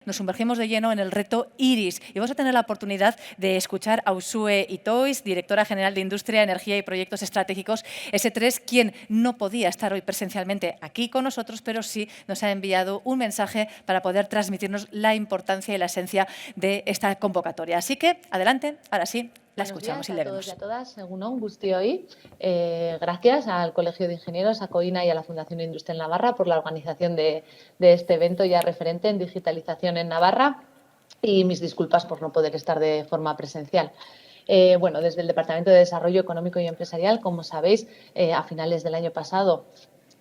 nos sumergimos de lleno en el reto IRIS y vamos a tener la oportunidad de escuchar a Uxue Itois, directora general de Industria, Energía y Proyectos Estratégicos S3, quien no podía estar hoy presencialmente aquí con nosotros, pero sí nos ha enviado un mensaje para poder transmitirnos la importancia y la esencia de esta convocatoria. Así que, adelante, ahora sí, la Buenos escuchamos días y a le todos y vemos. a todas. Según guztioi, gracias al Colegio de Ingenieros, a COINA y a la Fundación Industria en Navarra por la organización de este evento ya referente en digitalización en Navarra, y mis disculpas por no poder estar de forma presencial. Bueno, desde el Departamento de Desarrollo Económico y Empresarial, como sabéis, a finales del año pasado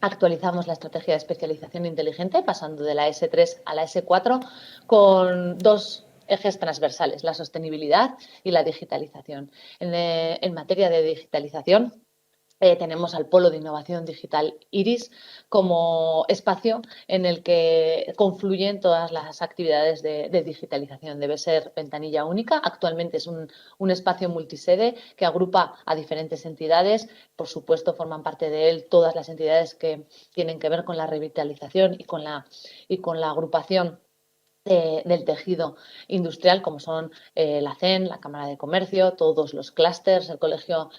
actualizamos la estrategia de especialización inteligente, pasando de la S3 a la S4, con dos ejes transversales, la sostenibilidad y la digitalización. En materia de digitalización, tenemos al Polo de Innovación Digital IRIS como espacio en el que confluyen todas las actividades de digitalización. Debe ser ventanilla única. Actualmente es un espacio multisede que agrupa a diferentes entidades. Por supuesto, forman parte de él todas las entidades que tienen que ver con la revitalización y con la agrupación del tejido industrial, como son la CEN, la Cámara de Comercio, todos los clústeres, el Colegio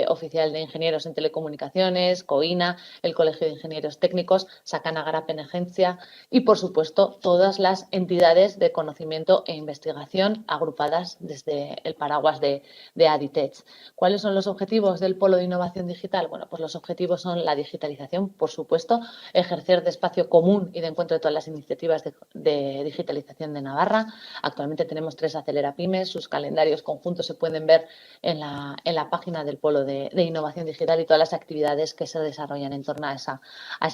Oficial de Ingenieros en Telecomunicaciones, COINA, el Colegio de Ingenieros Técnicos, Sakana Garapen Agencia y, por supuesto, todas las entidades de conocimiento e investigación agrupadas desde el paraguas de Aditech. ¿Cuáles son los objetivos del Polo de Innovación Digital? Bueno, pues los objetivos son la digitalización, por supuesto, ejercer de espacio común y de encuentro de todas las iniciativas de digitalización de Navarra. Actualmente tenemos 3 Acelera-Pymes, sus calendarios conjuntos se pueden ver en la página del Polo de Innovación Digital y todas las actividades que se desarrollan en torno a esa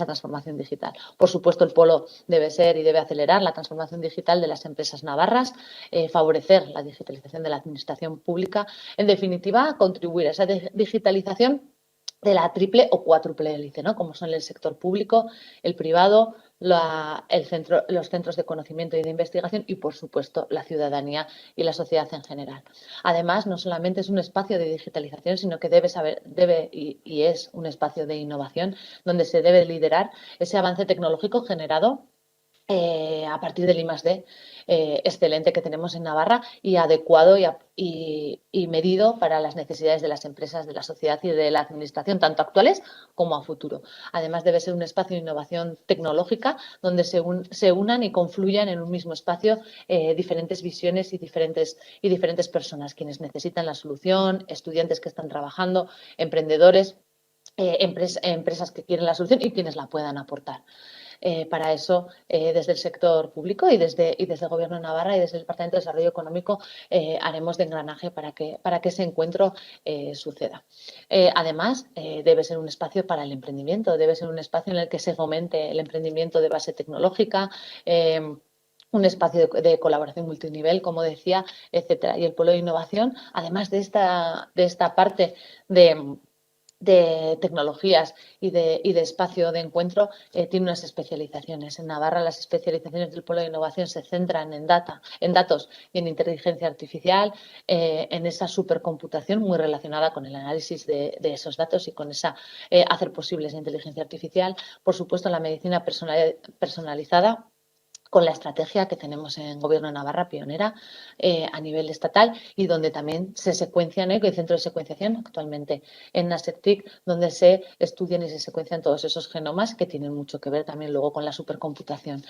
transformación digital. Por supuesto, el Polo debe ser y debe acelerar la transformación digital de las empresas navarras, favorecer la digitalización de la administración pública, en definitiva, contribuir a esa digitalización de la triple o cuádruple hélice, ¿no? Como son el sector público, el privado, los centros de conocimiento y de investigación y, por supuesto, la ciudadanía y la sociedad en general. Además, no solamente es un espacio de digitalización, sino que debe y es un espacio de innovación donde se debe liderar ese avance tecnológico generado a partir del I+D excelente que tenemos en Navarra y adecuado y medido para las necesidades de las empresas, de la sociedad y de la administración, tanto actuales como a futuro. Además, debe ser un espacio de innovación tecnológica donde se unan y confluyan en un mismo espacio diferentes visiones y diferentes personas, quienes necesitan la solución, estudiantes que están trabajando, emprendedores, empresas que quieren la solución y quienes la puedan aportar. Para eso, desde el sector público y desde el Gobierno de Navarra y desde el Departamento de Desarrollo Económico haremos de engranaje para que ese encuentro suceda. Además, debe ser un espacio para el emprendimiento, debe ser un espacio en el que se fomente el emprendimiento de base tecnológica, un espacio de colaboración multinivel, como decía, etcétera. Y el Polo de Innovación, además de esta parte de tecnologías y de espacio de encuentro, tiene unas especializaciones. En Navarra, las especializaciones del Polo de Innovación se centran en datos y en inteligencia artificial, en esa supercomputación muy relacionada con el análisis de esos datos y con hacer posible esa inteligencia artificial. Por supuesto, la medicina personalizada, con la estrategia que tenemos en Gobierno de Navarra, pionera a nivel estatal, y donde también se secuencian, hay centro de secuenciación actualmente en NASECTIC, donde se estudian y se secuencian todos esos genomas que tienen mucho que ver también luego con la supercomputación.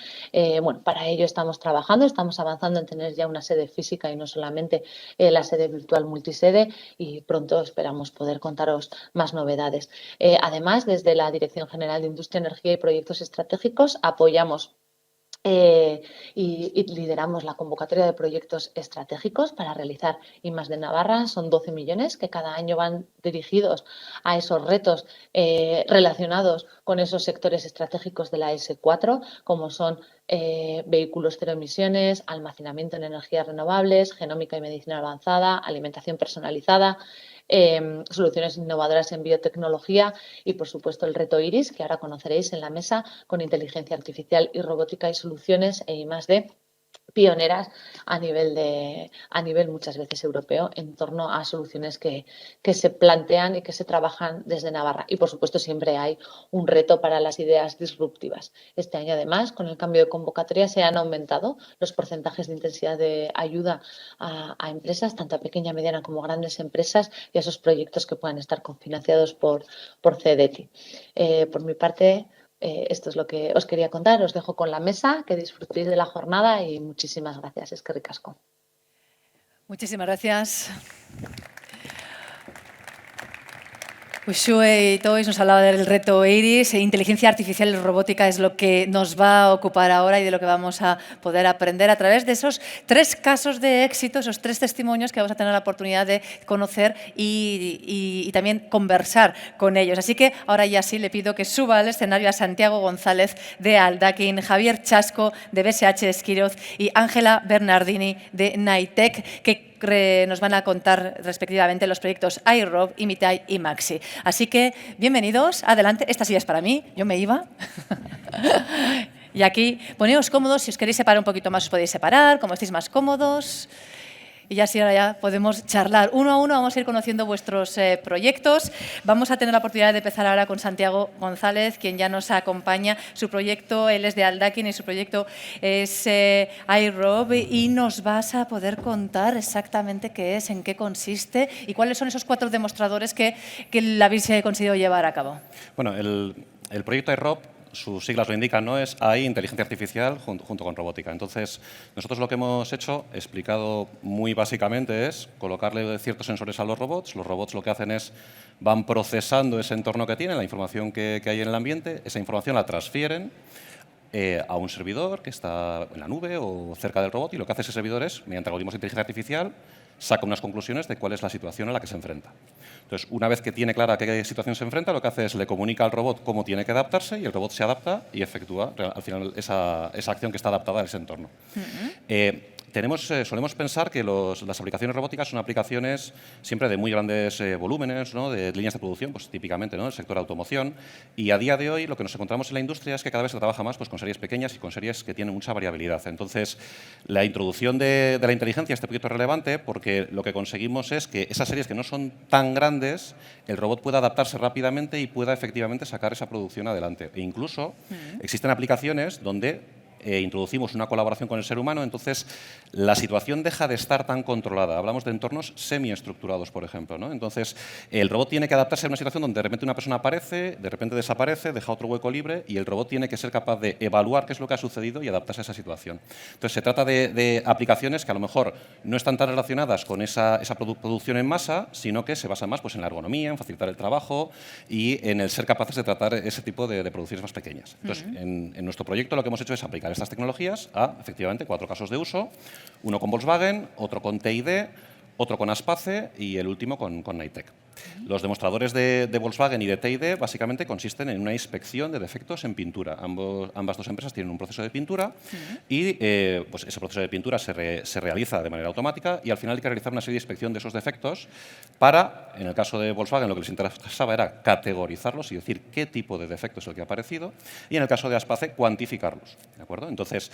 Bueno, para ello estamos trabajando, estamos avanzando en tener ya una sede física y no solamente la sede virtual multisede, y pronto esperamos poder contaros más novedades. Además, desde la Dirección General de Industria, Energía y Proyectos Estratégicos apoyamos y lideramos la convocatoria de proyectos estratégicos para realizar I+D Navarra. Son 12 millones que cada año van dirigidos a esos retos relacionados con esos sectores estratégicos de la S4, como son vehículos cero emisiones, almacenamiento en energías renovables, genómica y medicina avanzada, alimentación personalizada, soluciones innovadoras en biotecnología y, por supuesto, el reto IRIS, que ahora conoceréis en la mesa, con inteligencia artificial y robótica y soluciones e I+D pioneras a nivel muchas veces europeo en torno a soluciones que se plantean y que se trabajan desde Navarra. Y, por supuesto, siempre hay un reto para las ideas disruptivas. Este año, además, con el cambio de convocatoria, se han aumentado los porcentajes de intensidad de ayuda a empresas, tanto a pequeña, mediana como grandes empresas, y a esos proyectos que puedan estar cofinanciados por CDTI. Por mi parte, esto es lo que os quería contar. Os dejo con la mesa, que disfrutéis de la jornada y muchísimas gracias. Eskerrik asko. Muchísimas gracias. Uxue Itois nos hablaba del reto IRIS. Inteligencia artificial y robótica es lo que nos va a ocupar ahora y de lo que vamos a poder aprender a través de esos 3 casos de éxito, esos 3 testimonios que vamos a tener la oportunidad de conocer y también conversar con ellos. Así que ahora ya sí le pido que suba al escenario a Santiago González de Aldakin, Javier Chasco de BSH Esquiroz y Ángela Bernardini de Naitec, que nos van a contar respectivamente los proyectos iRob, Imitai y Maxi. Así que, bienvenidos, adelante. Esta silla es para mí, yo me iba. Y aquí, poneos cómodos, si os queréis separar un poquito más, os podéis separar, como estéis más cómodos. Y ya sí, ahora ya podemos charlar. Uno a uno vamos a ir conociendo vuestros proyectos. Vamos a tener la oportunidad de empezar ahora con Santiago González, quien ya nos acompaña. Su proyecto, él es de Aldakin y su proyecto es iRob, y nos vas a poder contar exactamente qué es, en qué consiste y cuáles son esos 4 demostradores que habéis conseguido llevar a cabo. Bueno, el proyecto iRob, sus siglas lo indican, ¿no? Es AI, inteligencia artificial, junto con robótica. Entonces, nosotros lo que hemos hecho, explicado muy básicamente, es colocarle ciertos sensores a los robots. Los robots lo que hacen es, van procesando ese entorno que tienen, la información que hay en el ambiente, esa información la transfieren a un servidor que está en la nube o cerca del robot, y lo que hace ese servidor es, mediante algoritmos de inteligencia artificial, saca unas conclusiones de cuál es la situación a la que se enfrenta. Entonces, una vez que tiene clara a qué situación se enfrenta, lo que hace es le comunica al robot cómo tiene que adaptarse, y el robot se adapta y efectúa al final esa acción que está adaptada a ese entorno. Solemos pensar que las aplicaciones robóticas son aplicaciones siempre de muy grandes volúmenes, ¿no? De líneas de producción, pues típicamente, ¿no? El sector automoción, y a día de hoy lo que nos encontramos en la industria es que cada vez se trabaja más, pues, con series pequeñas y con series que tienen mucha variabilidad. Entonces, la introducción de la inteligencia a este proyecto es relevante porque lo que conseguimos es que esas series que no son tan grandes, el robot pueda adaptarse rápidamente y pueda efectivamente sacar esa producción adelante. E incluso existen aplicaciones donde introducimos una colaboración con el ser humano, entonces la situación deja de estar tan controlada. Hablamos de entornos semiestructurados, por ejemplo, ¿no? Entonces, el robot tiene que adaptarse a una situación donde de repente una persona aparece, de repente desaparece, deja otro hueco libre, y el robot tiene que ser capaz de evaluar qué es lo que ha sucedido y adaptarse a esa situación. Entonces, se trata de aplicaciones que a lo mejor no están tan relacionadas con esa producción en masa, sino que se basan más, pues, en la ergonomía, en facilitar el trabajo y en el ser capaces de tratar ese tipo de producciones más pequeñas. Entonces, en nuestro proyecto lo que hemos hecho es aplicar estas tecnologías a, efectivamente, 4 casos de uso: uno con Volkswagen, otro con TID, otro con Aspace y el último con Naitec. Los demostradores de Volkswagen y de TID básicamente consisten en una inspección de defectos en pintura. Ambas dos empresas tienen un proceso de pintura y pues ese proceso de pintura se realiza de manera automática, y al final hay que realizar una serie de inspección de esos defectos para, en el caso de Volkswagen, lo que les interesaba era categorizarlos y decir qué tipo de defecto es el que ha aparecido, y en el caso de Aspace, cuantificarlos. ¿De acuerdo? Entonces,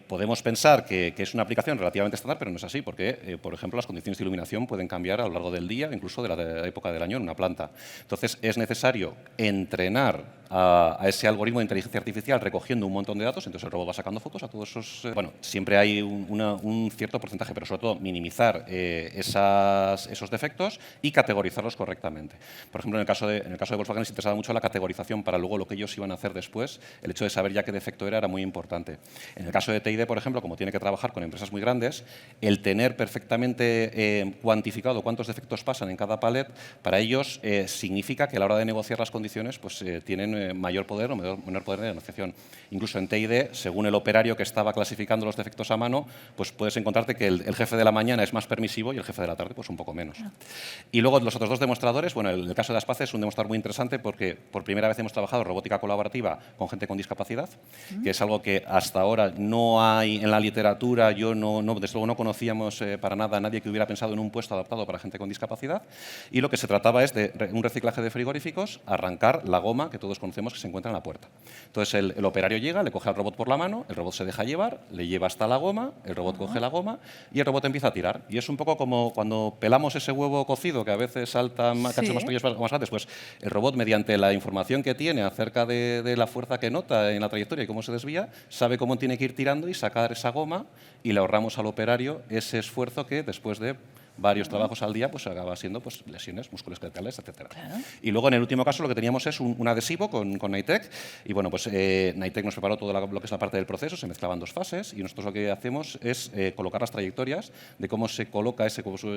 podemos pensar que es una aplicación relativamente estándar, pero no es así, porque, por ejemplo, las condiciones de iluminación pueden cambiar a lo largo del día, incluso de la época del año en una planta. Entonces, es necesario entrenar a ese algoritmo de inteligencia artificial recogiendo un montón de datos. Entonces, el robot va sacando fotos a todos esos... bueno, siempre hay un cierto porcentaje, pero sobre todo minimizar esos defectos y categorizarlos correctamente. Por ejemplo, en el caso de Volkswagen les interesaba mucho la categorización para luego lo que ellos iban a hacer después. El hecho de saber ya qué defecto era muy importante. En el caso de TID, por ejemplo, como tiene que trabajar con empresas muy grandes, el tener perfectamente cuantificado cuántos defectos pasan en cada palet, para ellos significa que a la hora de negociar las condiciones, pues tienen mayor poder o menor poder de negociación. Incluso en TID, según el operario que estaba clasificando los defectos a mano, pues puedes encontrarte que el jefe de la mañana es más permisivo y el jefe de la tarde pues un poco menos. Y luego los otros dos demostradores, bueno, el caso de Aspace es un demostrador muy interesante porque por primera vez hemos trabajado robótica colaborativa con gente con discapacidad, que es algo que hasta ahora no hay en la literatura, yo desde luego no conocíamos para nada a nadie que hubiera pensado en un puesto adaptado para gente con discapacidad, y lo que se trataba es de un reciclaje de frigoríficos, arrancar la goma que todos conocemos que se encuentra en la puerta. Entonces el operario llega, le coge al robot por la mano, el robot se deja llevar, le lleva hasta la goma, el robot coge la goma y el robot empieza a tirar. Y es un poco como cuando pelamos ese huevo cocido que a veces saltan cachos más pequeños más grandes, pues el robot, mediante la información que tiene acerca de la fuerza que nota en la trayectoria y cómo se desvía, sabe cómo tiene que ir tirando y sacar esa goma, y le ahorramos al operario ese esfuerzo que después de varios trabajos al día pues acaba siendo pues, lesiones musculoesqueletales, etc. Claro. Y luego en el último caso lo que teníamos es un adhesivo con Nitec, y bueno, pues Nitec nos preparó todo lo que es la parte del proceso, se mezclaban 2 fases, y nosotros lo que hacemos es colocar las trayectorias de cómo se coloca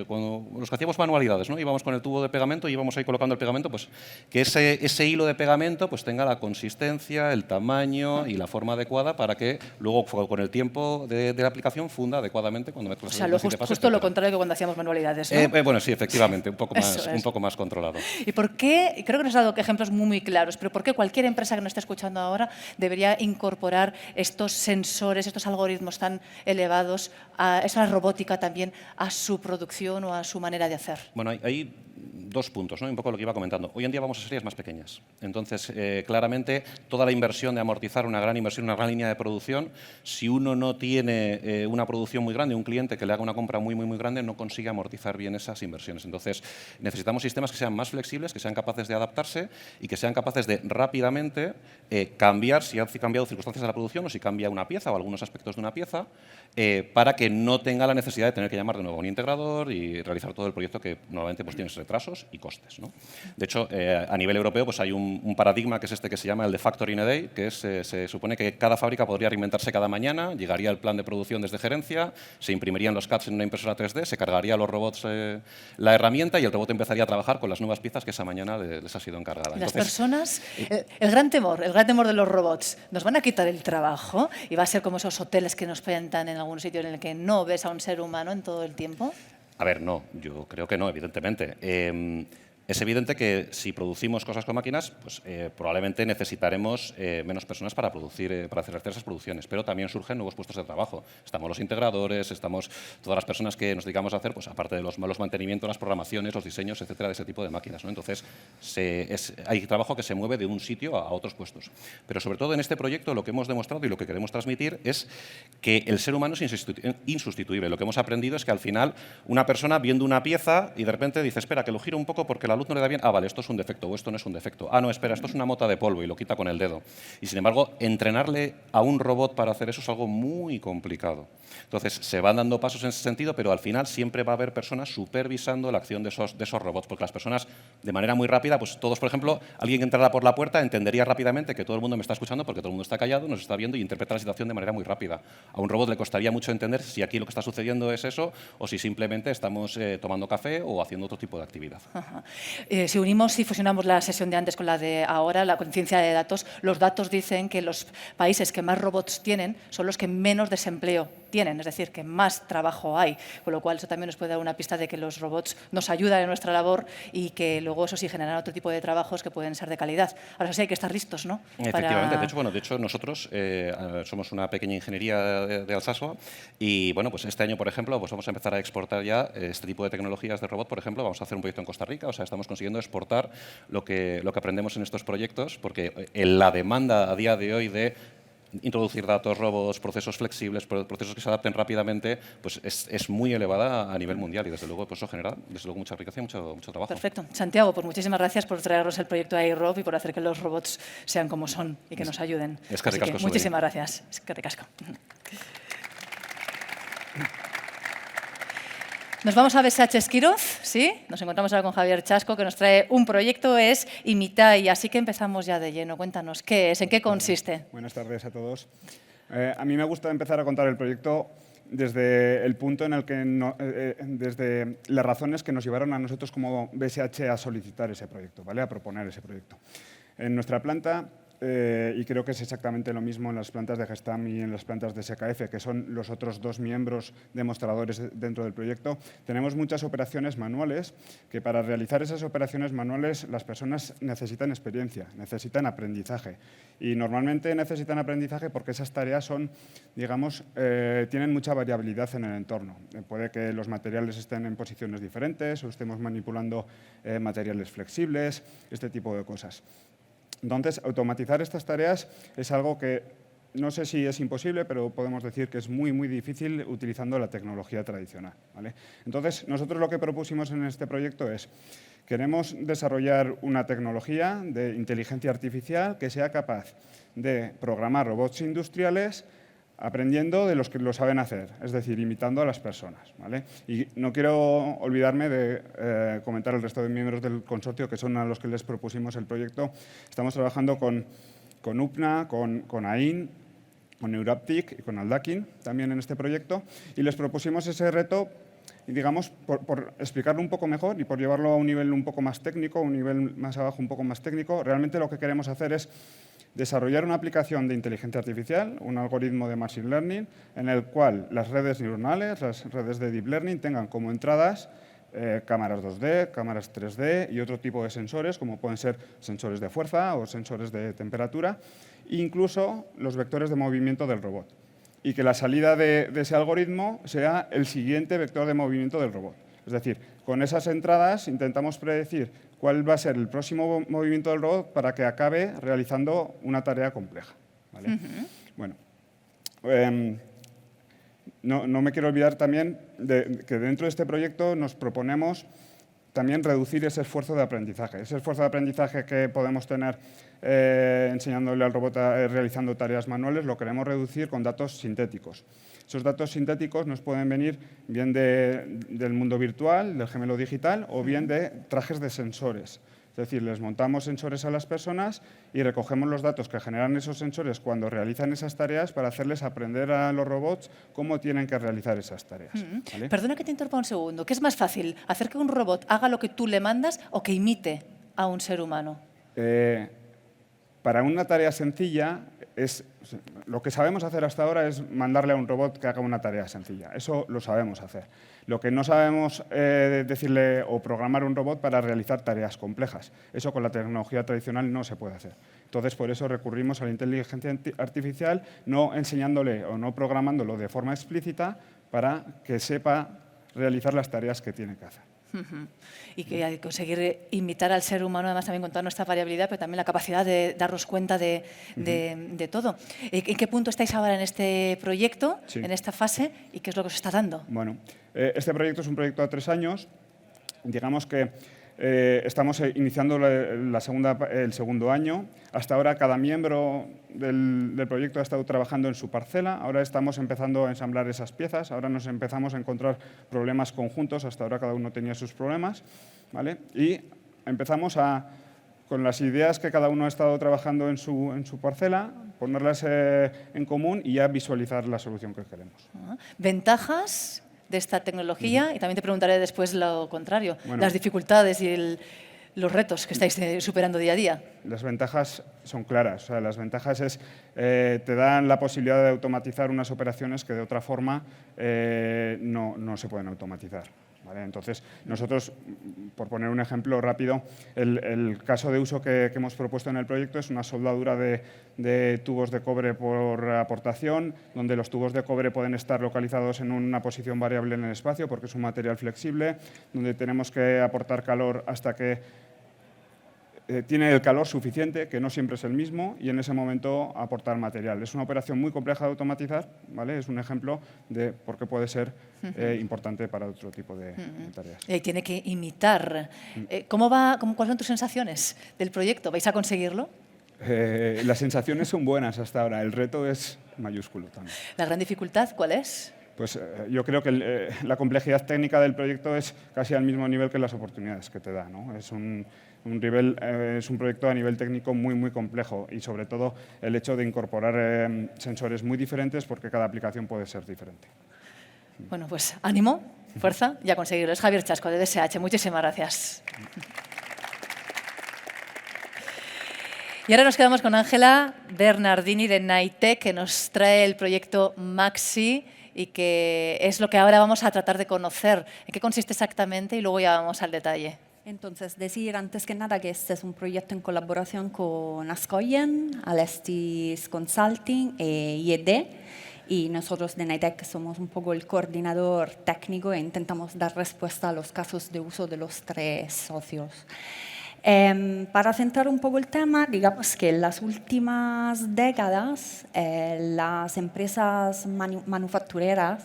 cuando los que hacíamos manualidades, ¿no? Íbamos con el tubo de pegamento y íbamos ahí colocando el pegamento, pues que ese hilo de pegamento pues tenga la consistencia, el tamaño y la forma adecuada para que luego con el tiempo de la aplicación funda adecuadamente cuando mezclas. O sea, justo lo contrario que cuando hacíamos manualidades, ¿no? Bueno, sí, efectivamente, un poco más controlado. ¿Y por qué? Creo que nos has dado ejemplos muy claros, pero ¿por qué cualquier empresa que nos esté escuchando ahora debería incorporar estos sensores, estos algoritmos tan elevados, a esa robótica también, a su producción o a su manera de hacer? Bueno, hay 2 puntos, ¿no? Un poco lo que iba comentando. Hoy en día vamos a series más pequeñas. Entonces, claramente, toda la inversión de amortizar una gran inversión, una gran línea de producción, si uno no tiene una producción muy grande, un cliente que le haga una compra muy grande, no consigue amortizar bien esas inversiones. Entonces, necesitamos sistemas que sean más flexibles, que sean capaces de adaptarse y que sean capaces de rápidamente cambiar, si han cambiado circunstancias de la producción o si cambia una pieza o algunos aspectos de una pieza, para que no tenga la necesidad de tener que llamar de nuevo a un integrador y realizar todo el proyecto que normalmente pues, tiene retrasos y costes, ¿no? De hecho, a nivel europeo pues, hay un paradigma que es este que se llama el de Factory in a Day, que es, se supone que cada fábrica podría reinventarse cada mañana, llegaría el plan de producción desde gerencia, se imprimirían los CADs en una impresora 3D, se cargaría a los robots la herramienta y el robot empezaría a trabajar con las nuevas piezas que esa mañana les ha sido encargada. Las personas, el gran temor de los robots, nos van a quitar el trabajo y va a ser como esos hoteles que nos plantan en algún sitio en el que no ves a un ser humano en todo el tiempo. A ver, no, yo creo que no, evidentemente. Es evidente que si producimos cosas con máquinas, pues probablemente necesitaremos menos personas para producir, para hacer esas producciones, pero también surgen nuevos puestos de trabajo. Estamos los integradores, estamos todas las personas que nos dedicamos a hacer, pues aparte de los mantenimientos, las programaciones, los diseños, etcétera, de ese tipo de máquinas, ¿no? Entonces, hay trabajo que se mueve de un sitio a otros puestos. Pero sobre todo en este proyecto lo que hemos demostrado y lo que queremos transmitir es que el ser humano es insustituible. Lo que hemos aprendido es que al final una persona viendo una pieza y de repente dice, espera, que lo giro un poco porque la luz no le da bien, vale, esto es un defecto o esto no es un defecto. No, espera, esto es una mota de polvo y lo quita con el dedo. Y sin embargo, entrenarle a un robot para hacer eso es algo muy complicado. Entonces, se van dando pasos en ese sentido, pero al final siempre va a haber personas supervisando la acción de esos robots, porque las personas, de manera muy rápida, pues todos, por ejemplo, alguien que entrara por la puerta entendería rápidamente que todo el mundo me está escuchando porque todo el mundo está callado, nos está viendo y interpreta la situación de manera muy rápida. A un robot le costaría mucho entender si aquí lo que está sucediendo es eso o si simplemente estamos tomando café o haciendo otro tipo de actividad. Si unimos y fusionamos la sesión de antes con la de ahora, la conciencia de datos, los datos dicen que los países que más robots tienen son los que menos desempleo tienen, es decir, que más trabajo hay, con lo cual eso también nos puede dar una pista de que los robots nos ayudan en nuestra labor y que luego eso sí generará otro tipo de trabajos que pueden ser de calidad. Ahora sí hay que estar listos, ¿no? Efectivamente, de hecho nosotros somos una pequeña ingeniería de Alsasua y bueno, pues este año, por ejemplo, pues vamos a empezar a exportar ya este tipo de tecnologías de robot, por ejemplo, vamos a hacer un proyecto en Costa Rica, o sea, estamos consiguiendo exportar lo que aprendemos en estos proyectos, porque la demanda a día de hoy de introducir datos, robots, procesos flexibles, procesos que se adapten rápidamente, pues es muy elevada a nivel mundial y desde luego pues eso genera mucha riqueza y mucho trabajo. Perfecto. Santiago, pues muchísimas gracias por traernos el proyecto iRob y por hacer que los robots sean como son y que nos ayuden. Es que ricasco. Muchísimas gracias. Es que ricasco. Nos vamos a BSH Esquiroz, ¿sí? Nos encontramos ahora con Javier Chasco, que nos trae un proyecto, es Imitai, así que empezamos ya de lleno. Cuéntanos, ¿qué es? ¿En qué consiste? Buenas tardes a todos. A mí me gusta empezar a contar el proyecto desde el punto en el que, desde las razones que nos llevaron a nosotros como BSH a solicitar ese proyecto, ¿vale? A proponer ese proyecto. En nuestra planta y creo que es exactamente lo mismo en las plantas de Gestam y en las plantas de SKF, que son los otros dos miembros demostradores dentro del proyecto, tenemos muchas operaciones manuales que para realizar esas operaciones manuales las personas necesitan experiencia, necesitan aprendizaje. Y normalmente necesitan aprendizaje porque esas tareas son, digamos, tienen mucha variabilidad en el entorno. Puede que los materiales estén en posiciones diferentes o estemos manipulando materiales flexibles, este tipo de cosas. Entonces, automatizar estas tareas es algo que no sé si es imposible, pero podemos decir que es muy, muy difícil utilizando la tecnología tradicional, ¿vale? Entonces, nosotros lo que propusimos en este proyecto es, queremos desarrollar una tecnología de inteligencia artificial que sea capaz de programar robots industriales aprendiendo de los que lo saben hacer, es decir, imitando a las personas, ¿vale? Y no quiero olvidarme de comentar al resto de miembros del consorcio, que son a los que les propusimos el proyecto. Estamos trabajando con UPNA, con AIN, con Euraptic y con Aldakin también en este proyecto, y les propusimos ese reto, y digamos, por explicarlo un poco mejor y por llevarlo a un nivel un poco más técnico, un nivel más abajo un poco más técnico. Realmente lo que queremos hacer es desarrollar una aplicación de inteligencia artificial, un algoritmo de machine learning, en el cual las redes neuronales, las redes de deep learning, tengan como entradas cámaras 2D, cámaras 3D y otro tipo de sensores, como pueden ser sensores de fuerza o sensores de temperatura, e incluso los vectores de movimiento del robot. Y que la salida de ese algoritmo sea el siguiente vector de movimiento del robot. Es decir, con esas entradas intentamos predecir cuál va a ser el próximo movimiento del robot para que acabe realizando una tarea compleja, ¿vale? Bueno, no me quiero olvidar también de que dentro de este proyecto nos proponemos también reducir ese esfuerzo de aprendizaje. Ese esfuerzo de aprendizaje que podemos tener enseñándole al robot realizando tareas manuales, lo queremos reducir con datos sintéticos. Esos datos sintéticos nos pueden venir bien del mundo virtual, del gemelo digital, o bien de trajes de sensores. Es decir, les montamos sensores a las personas y recogemos los datos que generan esos sensores cuando realizan esas tareas para hacerles aprender a los robots cómo tienen que realizar esas tareas. ¿Vale? Perdona que te interrumpa un segundo. ¿Qué es más fácil, hacer que un robot haga lo que tú le mandas o que imite a un ser humano? Para una tarea sencilla, lo que sabemos hacer hasta ahora es mandarle a un robot que haga una tarea sencilla. Eso lo sabemos hacer. Lo que no sabemos decirle o programar un robot para realizar tareas complejas. Eso con la tecnología tradicional no se puede hacer. Entonces, por eso recurrimos a la inteligencia artificial, no enseñándole o no programándolo de forma explícita para que sepa realizar las tareas que tiene que hacer. Y que hay que conseguir imitar al ser humano, además también con toda nuestra variabilidad, pero también la capacidad de darnos cuenta de todo. ¿En qué punto estáis ahora en este proyecto, en esta fase, y qué es lo que os está dando? Bueno, este proyecto es un proyecto a 3 años. Digamos que estamos iniciando el segundo año. Hasta ahora cada miembro del proyecto ha estado trabajando en su parcela. Ahora estamos empezando a ensamblar esas piezas. Ahora nos empezamos a encontrar problemas conjuntos. Hasta ahora cada uno tenía sus problemas, ¿vale? Y empezamos con las ideas que cada uno ha estado trabajando en su parcela, ponerlas en común y ya visualizar la solución que queremos. ¿Ventajas de esta tecnología? Y también te preguntaré después lo contrario, bueno, las dificultades y los retos que estáis superando día a día. Las ventajas son claras. O sea, las ventajas te dan la posibilidad de automatizar unas operaciones que de otra forma no se pueden automatizar, ¿vale? Entonces, nosotros, por poner un ejemplo rápido, el caso de uso que hemos propuesto en el proyecto es una soldadura de tubos de cobre por aportación, donde los tubos de cobre pueden estar localizados en una posición variable en el espacio porque es un material flexible, donde tenemos que aportar calor hasta que tiene el calor suficiente, que no siempre es el mismo, y en ese momento aportar material. Es una operación muy compleja de automatizar, ¿vale? Es un ejemplo de por qué puede ser importante para otro tipo de tareas. Y tiene que imitar. ¿Cuáles son tus sensaciones del proyecto? ¿Vais a conseguirlo? Las sensaciones son buenas hasta ahora. El reto es mayúsculo también. ¿La gran dificultad cuál es? Pues yo creo que la complejidad técnica del proyecto es casi al mismo nivel que las oportunidades que te da, ¿no? Es un proyecto a nivel técnico muy, muy complejo y, sobre todo, el hecho de incorporar sensores muy diferentes porque cada aplicación puede ser diferente. Bueno, pues ánimo, fuerza y a conseguirlo. Es Javier Chasco, de DSH. Muchísimas gracias. Y ahora nos quedamos con Ángela Bernardini de Naitec, que nos trae el proyecto Maxi y que es lo que ahora vamos a tratar de conocer. ¿En qué consiste exactamente? Y luego ya vamos al detalle. Entonces, decir antes que nada que este es un proyecto en colaboración con Ascoyen, Alestis Consulting e IED. Y nosotros de Naitec somos un poco el coordinador técnico e intentamos dar respuesta a los casos de uso de los 3 socios. Para centrar un poco el tema, digamos que en las últimas décadas las empresas manufactureras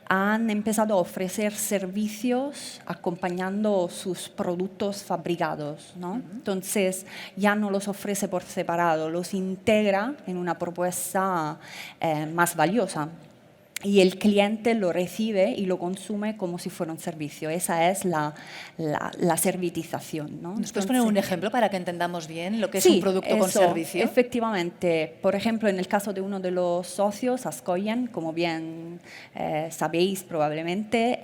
han empezado a ofrecer servicios acompañando sus productos fabricados, ¿no? Entonces, ya no los ofrece por separado, los integra en una propuesta más valiosa. Y el cliente lo recibe y lo consume como si fuera un servicio. Esa es la servitización, ¿no? ¿Nos puedes poner un ejemplo para que entendamos bien lo que es sí, un producto con servicio? Efectivamente. Por ejemplo, en el caso de uno de los socios, Ascoyen, como bien sabéis probablemente,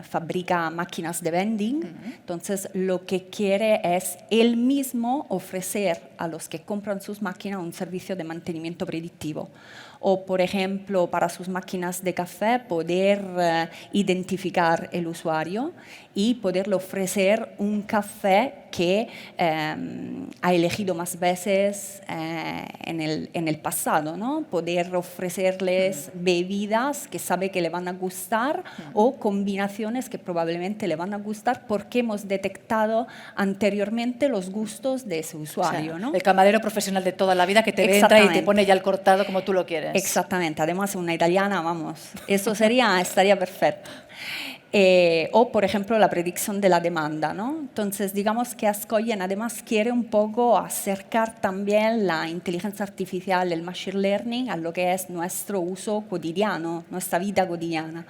fabrica máquinas de vending. Entonces, lo que quiere es él mismo ofrecer a los que compran sus máquinas un servicio de mantenimiento predictivo. O, por ejemplo, para sus máquinas de café, poder identificar el usuario y poderle ofrecer un café que ha elegido más veces en el pasado, ¿no? Poder ofrecerles bebidas que sabe que le van a gustar o combinaciones que probablemente le van a gustar porque hemos detectado anteriormente los gustos de ese usuario, O sea, ¿no? el camarero profesional de toda la vida que te entra y te pone ya el cortado como tú lo quieres. Exactamente, además una italiana, vamos, eso estaría perfecto. O, por ejemplo, la predicción de la demanda, ¿no? Entonces, digamos que Ascoyen además quiere un poco acercar también la inteligencia artificial, el machine learning, a lo que es nuestro uso cotidiano, nuestra vida cotidiana.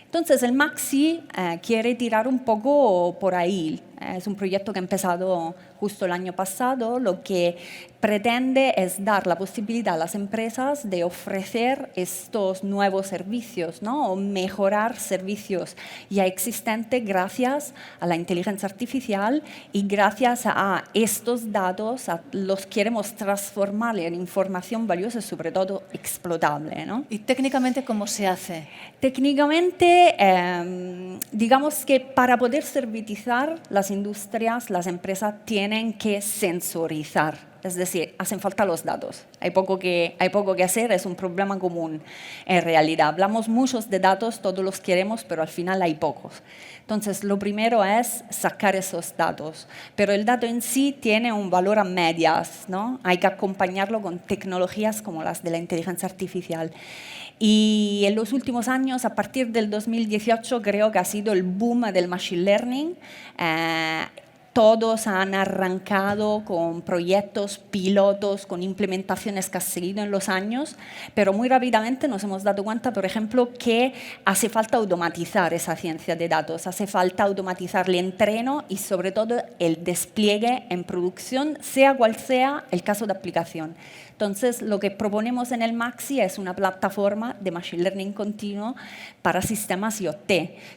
Entonces, el Maxi quiere tirar un poco por ahí. Es un proyecto que ha empezado justo el año pasado. Lo que pretende es dar la posibilidad a las empresas de ofrecer estos nuevos servicios, ¿no? O mejorar servicios ya existentes gracias a la inteligencia artificial y gracias a estos datos los queremos transformar en información valiosa y sobre todo explotable, ¿no? ¿Y técnicamente cómo se hace? Técnicamente, digamos que para poder servitizar las industrias, las empresas tienen que sensorizar, es decir, hacen falta los datos. Hay poco que hacer, es un problema común en realidad. Hablamos muchos de datos, todos los queremos, pero al final hay pocos. Entonces, lo primero es sacar esos datos, pero el dato en sí tiene un valor a medias, ¿no? Hay que acompañarlo con tecnologías como las de la inteligencia artificial. Y en los últimos años, a partir del 2018, creo que ha sido el boom del machine learning. Todos han arrancado con proyectos pilotos, con implementaciones que han seguido en los años, pero muy rápidamente nos hemos dado cuenta, por ejemplo, que hace falta automatizar esa ciencia de datos, hace falta automatizar el entreno y sobre todo el despliegue en producción, sea cual sea el caso de aplicación. Entonces, lo que proponemos en el Maxi es una plataforma de Machine Learning continuo para sistemas IoT,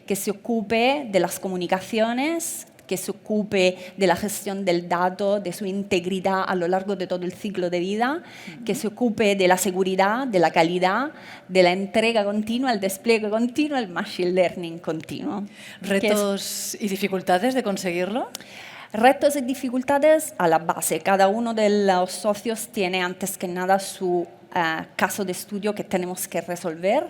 que se ocupe de las comunicaciones, que se ocupe de la gestión del dato, de su integridad a lo largo de todo el ciclo de vida, que se ocupe de la seguridad, de la calidad, de la entrega continua, el despliegue continuo, el Machine Learning continuo. ¿Retos y dificultades de conseguirlo? Retos y dificultades a la base. Cada uno de los socios tiene antes que nada su caso de estudio que tenemos que resolver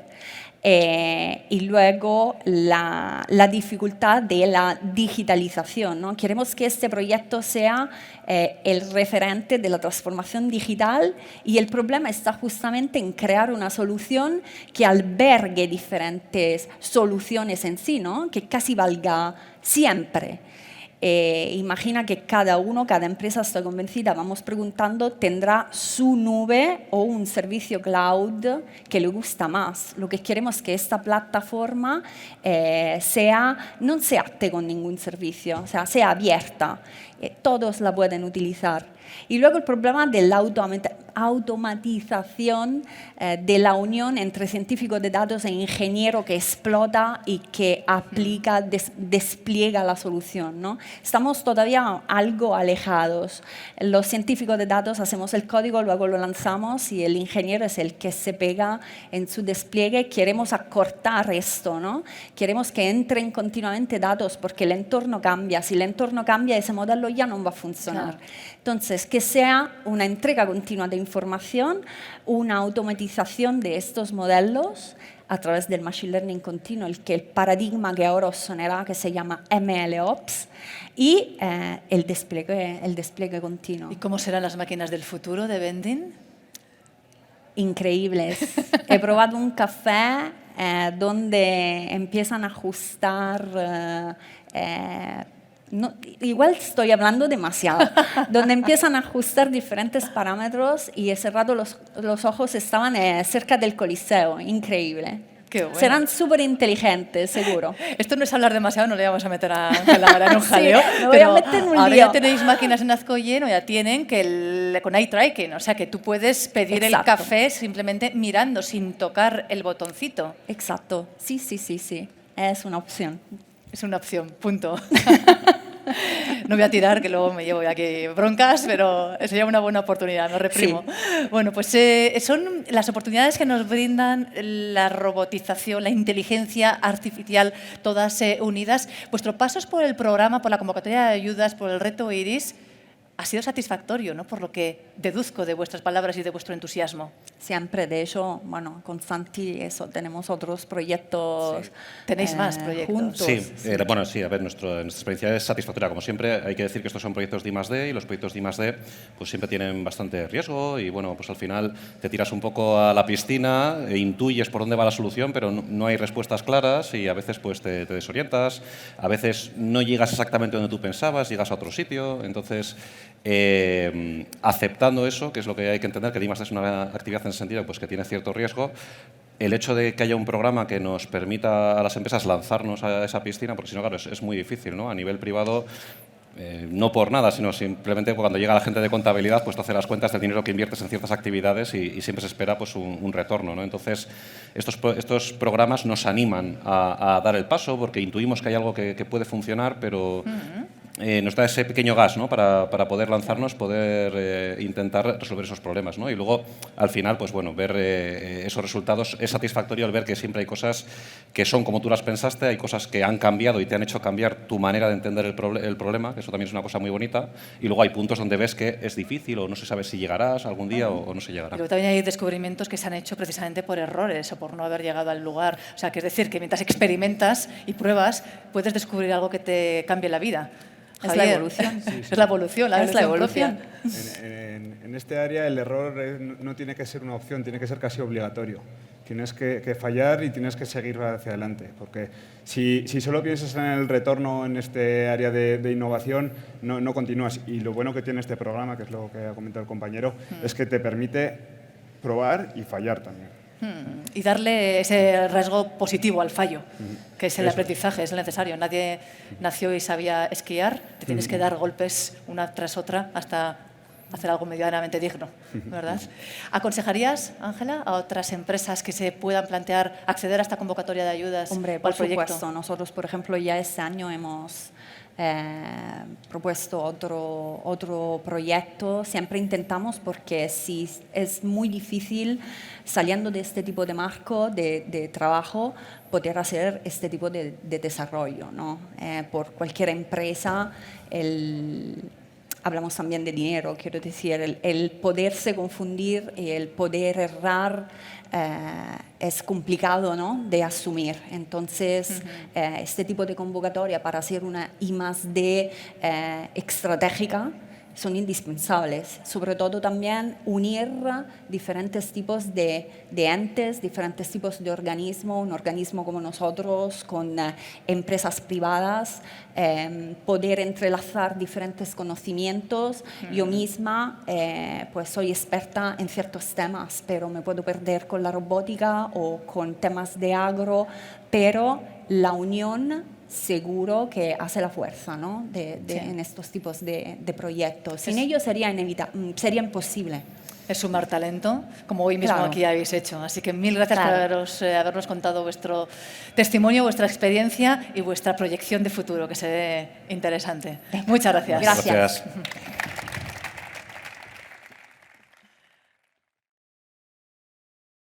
y luego la dificultad de la digitalización, ¿no? Queremos que este proyecto sea el referente de la transformación digital y el problema está justamente en crear una solución que albergue diferentes soluciones en sí, ¿no? Que casi valga siempre. Imagina que cada empresa, estoy convencida, vamos preguntando, tendrá su nube o un servicio cloud que le gusta más. Lo que queremos es que esta plataforma no se ate con ningún servicio, o sea abierta, todos la pueden utilizar. Y luego el problema de la automatización de la unión entre científico de datos e ingeniero que explota y que aplica, despliega la solución, ¿no? Estamos todavía algo alejados. Los científicos de datos hacemos el código, luego lo lanzamos y el ingeniero es el que se pega en su despliegue. Queremos acortar esto, ¿no? Queremos que entren continuamente datos porque el entorno cambia. Si el entorno cambia, ese modelo ya no va a funcionar. Claro. Entonces, que sea una entrega continua de información, una automatización de estos modelos a través del Machine Learning continuo, el paradigma que ahora os sonará, que se llama MLOps, y el despliegue continuo. ¿Y cómo serán las máquinas del futuro de vending? Increíbles. He probado un café donde empiezan a ajustar... no, igual estoy hablando demasiado, donde empiezan a ajustar diferentes parámetros y he cerrado los ojos, estaban cerca del Coliseo, increíble. Qué bueno. Serán súper inteligentes, seguro. Esto no es hablar demasiado, no le vamos a meter a Ángela ahora en un jaleo. Sí, me voy a meter en un ahora lío. ya tenéis máquinas en Azcoyen, o ya tienen con eye tracking, o sea que tú puedes pedir el café simplemente mirando, sin tocar el botoncito. Exacto, sí, es una opción. Es una opción, punto. No voy a tirar, que luego me llevo aquí broncas, pero sería una buena oportunidad, no reprimo. Sí. Bueno, pues son las oportunidades que nos brindan la robotización, la inteligencia artificial, todas unidas. Vuestro paso por el programa, por la convocatoria de ayudas, por el reto IRIS, ha sido satisfactorio, ¿no? Por lo que deduzco de vuestras palabras y de vuestro entusiasmo. Siempre, de hecho, bueno, con Santi tenemos otros proyectos. Sí. ¿Tenéis más proyectos? Juntos. Sí, bueno, sí, a ver, nuestra experiencia es satisfactoria. Como siempre, hay que decir que estos son proyectos de I+D y los proyectos de I+D pues siempre tienen bastante riesgo y bueno, pues al final te tiras un poco a la piscina e intuyes por dónde va la solución, pero no hay respuestas claras y a veces pues te desorientas, a veces no llegas exactamente donde tú pensabas, llegas a otro sitio, entonces... aceptando eso, que es lo que hay que entender, que D+D es una actividad en ese sentido pues, que tiene cierto riesgo, el hecho de que haya un programa que nos permita a las empresas lanzarnos a esa piscina, porque si no, claro, es muy difícil, ¿no? A nivel privado, no por nada, sino simplemente cuando llega la gente de contabilidad, pues te hace las cuentas del dinero que inviertes en ciertas actividades y siempre se espera pues, un retorno, ¿no? Entonces, estos programas nos animan a dar el paso porque intuimos que hay algo que puede funcionar, pero... nos da ese pequeño gas, ¿no? para poder lanzarnos, poder intentar resolver esos problemas, ¿no? Y luego, al final, pues bueno, ver esos resultados es satisfactorio al ver que siempre hay cosas que son como tú las pensaste, hay cosas que han cambiado y te han hecho cambiar tu manera de entender el problema, que eso también es una cosa muy bonita, y luego hay puntos donde ves que es difícil o no se sabe si llegarás algún día o no se llegará. Pero también hay descubrimientos que se han hecho precisamente por errores o por no haber llegado al lugar. O sea, que es decir, que mientras experimentas y pruebas, puedes descubrir algo que te cambie la vida. Es la evolución. Sí. Es la evolución, la evolución. En este área el error no tiene que ser una opción, tiene que ser casi obligatorio. Tienes que fallar y tienes que seguir hacia adelante, porque si solo piensas en el retorno en este área de innovación, no continúas. Y lo bueno que tiene este programa, que es lo que ha comentado el compañero, es que te permite probar y fallar también. Y darle ese rasgo positivo al fallo, que es el aprendizaje, es necesario. Nadie nació y sabía esquiar, te tienes que dar golpes una tras otra hasta hacer algo medianamente digno, ¿verdad? ¿Aconsejarías, Ángela, a otras empresas que se puedan plantear acceder a esta convocatoria de ayudas? Hombre, por supuesto. Nosotros, por ejemplo, ya este año hemos propuesto otro proyecto. Siempre intentamos, porque sí, es muy difícil, saliendo de este tipo de marco de trabajo, poder hacer este tipo de desarrollo, ¿no? Por cualquier empresa, hablamos también de dinero, quiero decir, el poderse confundir y el poder errar es complicado, ¿no? De asumir. Entonces, este tipo de convocatoria para hacer una I+D estratégica son indispensables. Sobre todo también unir diferentes tipos de entes, diferentes tipos de organismos, un organismo como nosotros, con empresas privadas, poder entrelazar diferentes conocimientos. Yo misma pues soy experta en ciertos temas, pero me puedo perder con la robótica o con temas de agro, pero la unión seguro que hace la fuerza, ¿no? En estos tipos de proyectos. Sin ello sería imposible. es sumar talento, como hoy mismo Claro. aquí habéis hecho. Así que mil gracias Claro. por habernos contado vuestro testimonio, vuestra experiencia y vuestra proyección de futuro, que se ve interesante. Muchas gracias. Gracias. Gracias.